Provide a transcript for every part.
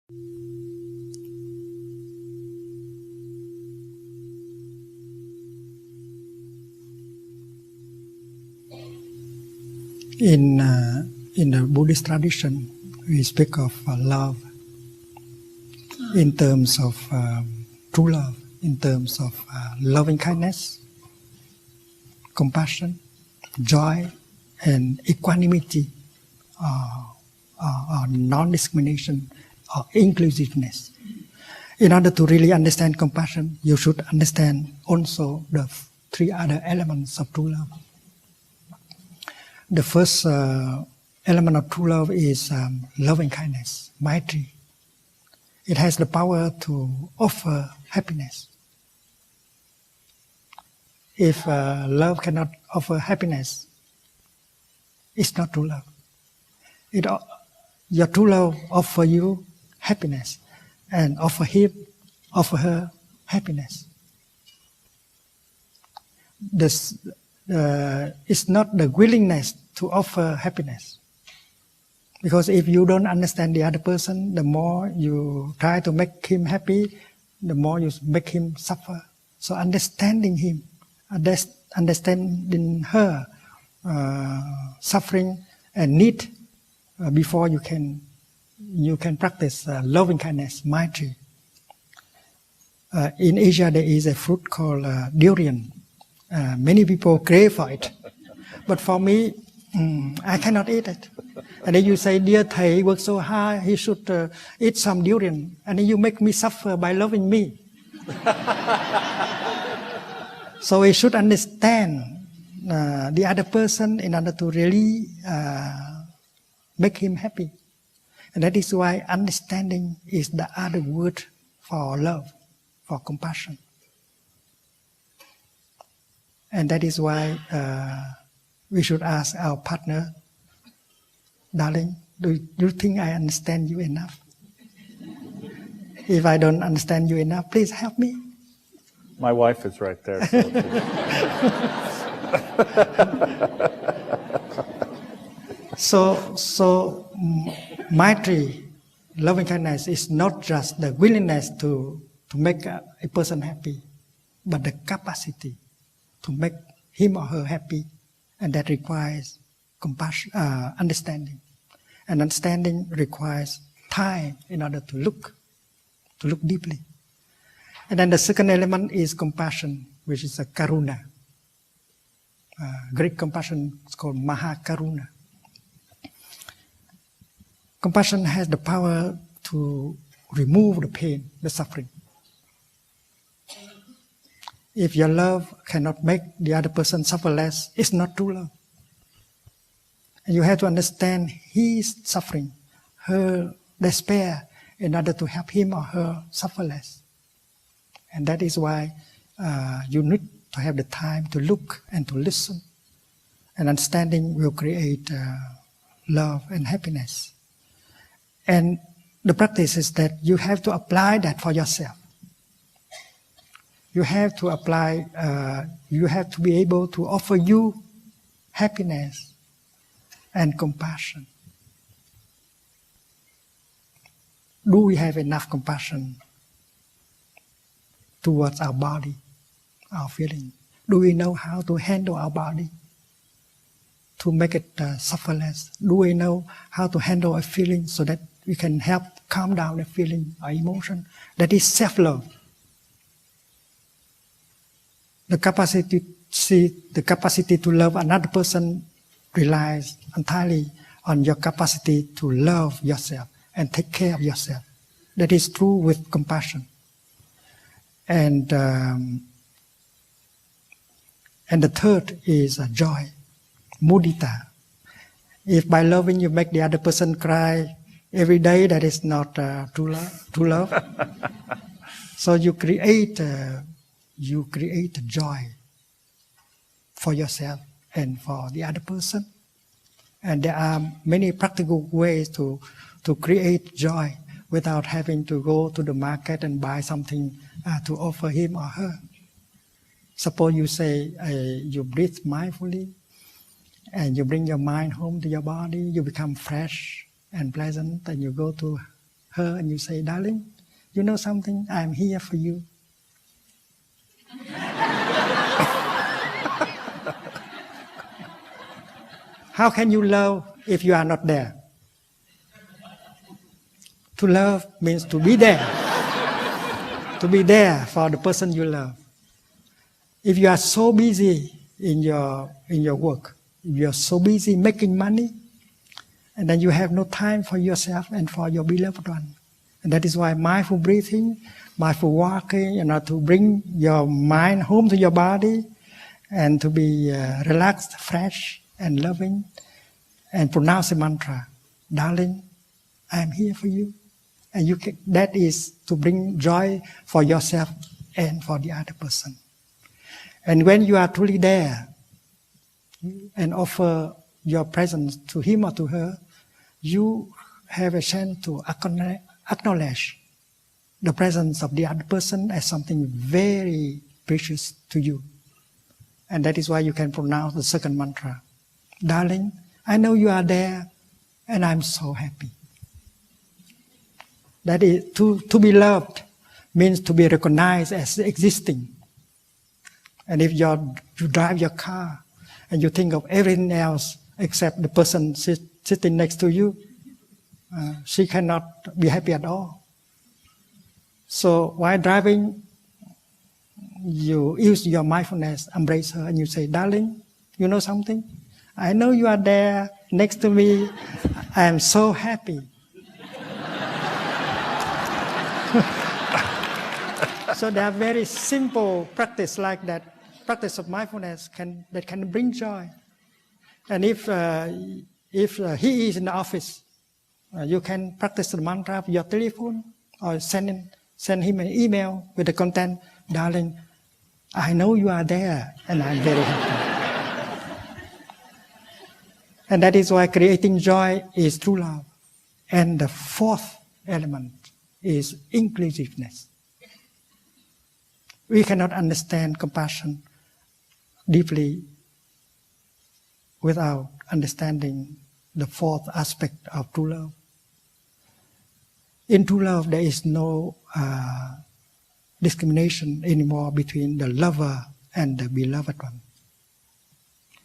In the Buddhist tradition, we speak of love in terms of true love, in terms of loving kindness, compassion, joy, and equanimity, or non-discrimination, or inclusiveness. In order to really understand compassion, you should understand also the three other elements of true love. The first element of true love is loving kindness, maitri. It has the power to offer happiness. If love cannot offer happiness, it's not true love. Your true love offer you happiness and offer her happiness. It's not the willingness to offer happiness. Because if you don't understand the other person, the more you try to make him happy, the more you make him suffer. So understanding him, understanding her suffering and need before you can practice loving kindness, maitri. In Asia, there is a fruit called durian. Many people crave for it, but for me, I cannot eat it. And then you say, dear Thầy worked so hard, he should eat some durian. And then you make me suffer by loving me. So we should understand the other person in order to really make him happy. And that is why understanding is the other word for love, for compassion. And that is why we should ask our partner, darling, do you think I understand you enough? If I don't understand you enough, please help me. My wife is right there. So maitri, loving kindness, is not just the willingness to make a person happy, but the capacity to make him or her happy, and that requires compassion, understanding. And understanding requires time in order to look deeply. And then the second element is compassion, which is a karuna. Greek compassion is called mahakaruna. Compassion has the power to remove the pain, the suffering. If your love cannot make the other person suffer less, it's not true love. And you have to understand his suffering, her despair, in order to help him or her suffer less. And that is why you need to have the time to look and to listen. And understanding will create love and happiness. And the practice is that you have to apply that for yourself. You have to apply, you have to be able to offer you happiness and compassion. Do we have enough compassion towards our body, our feeling? Do we know how to handle our body to make it suffer less? Do we know how to handle a feeling so that we can help calm down the feeling or emotion? That is self-love. The capacity to love another person relies entirely on your capacity to love yourself and take care of yourself. That is true with compassion. And the third is joy, mudita. If by loving you make the other person cry every day, that is not true love. So you create joy for yourself and for the other person. And there are many practical ways to create joy without having to go to the market and buy something to offer him or her. Suppose you say you breathe mindfully and you bring your mind home to your body, you become fresh and pleasant, and you go to her and you say, darling, you know something? I'm here for you. How can you love if you are not there? To love means to be there. To be there for the person you love. If you are so busy in your work, if you are so busy making money, and then you have no time for yourself and for your beloved one. And that is why mindful breathing, mindful walking, to bring your mind home to your body and to be relaxed, fresh, and loving, and pronounce a mantra, darling, I am here for you. And that is to bring joy for yourself and for the other person. And when you are truly there and offer your presence to him or to her, you have a chance to acknowledge the presence of the other person as something very precious to you. And that is why you can pronounce the second mantra. Darling, I know you are there and I'm so happy. That is, to be loved means to be recognized as existing. And if you drive your car and you think of everything else except the person sitting next to you, she cannot be happy at all. So while driving, you use your mindfulness, embrace her, and you say, darling, you know something? I know you are there next to me. I am so happy. So there are very simple practice like that, practice of mindfulness that can bring joy. And if he is in the office, you can practice the mantra of your telephone or send him an email with the content, darling, I know you are there and I'm very happy. And that is why creating joy is true love. And the fourth element is inclusiveness. We cannot understand compassion deeply without understanding the fourth aspect of true love. In true love, there is no discrimination anymore between the lover and the beloved one.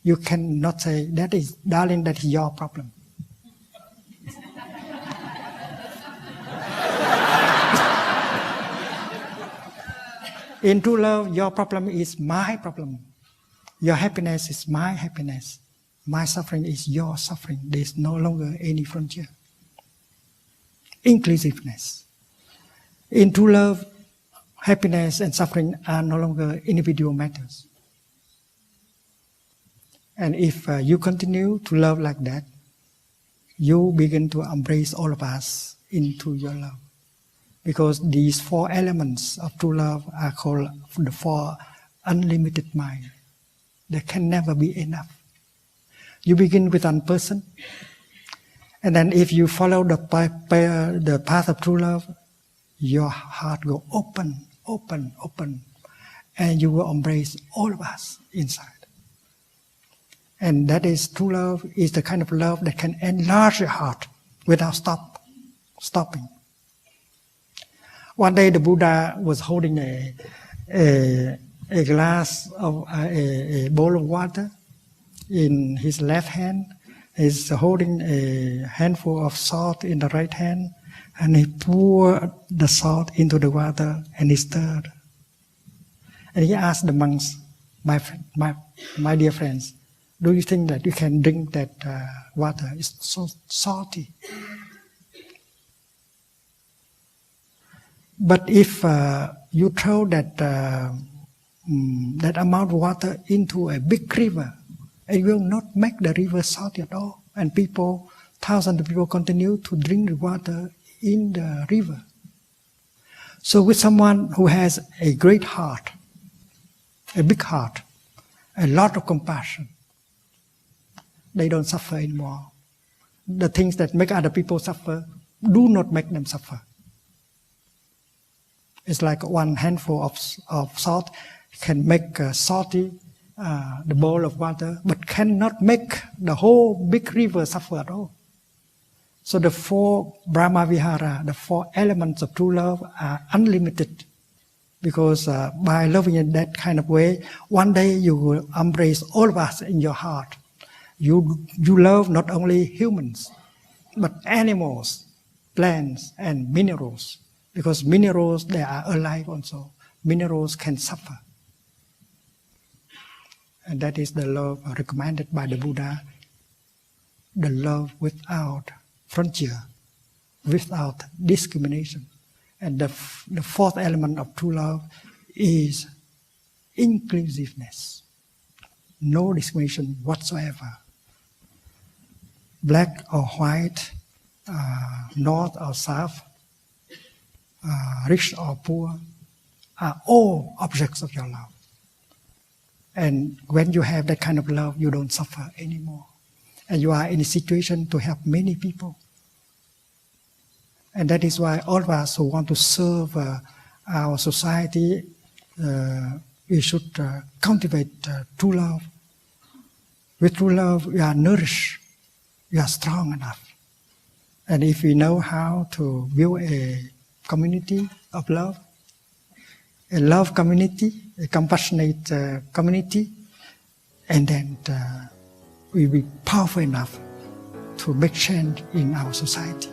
You cannot say, that is, darling, that is your problem. In true love, your problem is my problem. Your happiness is my happiness. My suffering is your suffering. There is no longer any frontier. Inclusiveness. In true love, happiness and suffering are no longer individual matters. And if you continue to love like that, you begin to embrace all of us into your love. Because these four elements of true love are called the four unlimited mind. There can never be enough. You begin with one person, and then if you follow the path of true love, your heart will open, and you will embrace all of us inside. And that is true love, is the kind of love that can enlarge your heart without stopping. One day the Buddha was holding a glass of a bowl of water in his left hand. He's holding a handful of salt in the right hand, and he poured the salt into the water and he stirred. And he asked the monks, my dear friends, do you think that you can drink that water? It's so salty. But if you throw that amount of water into a big river, it will not make the river salty at all. And thousands of people continue to drink the water in the river. So with someone who has a great heart, a big heart, a lot of compassion, they don't suffer anymore. The things that make other people suffer do not make them suffer. It's like one handful of salt can make salty the bowl of water, but cannot make the whole big river suffer at all. So the 4 Brahma Vihara, the 4 elements of true love are unlimited. Because by loving in that kind of way, one day you will embrace all of us in your heart. You love not only humans, but animals, plants, and minerals. Because minerals, they are alive also. Minerals can suffer. And that is the love recommended by the Buddha. The love without frontier, without discrimination. And the 4th element of true love is inclusiveness. No discrimination whatsoever. Black or white, north or south, rich or poor, are all objects of your love. And when you have that kind of love, you don't suffer anymore. And you are in a situation to help many people. And that is why all of us who want to serve our society, we should cultivate true love. With true love, we are nourished, we are strong enough. And if we know how to build a community of love, a love community, a compassionate community, and then we will be powerful enough to make change in our society.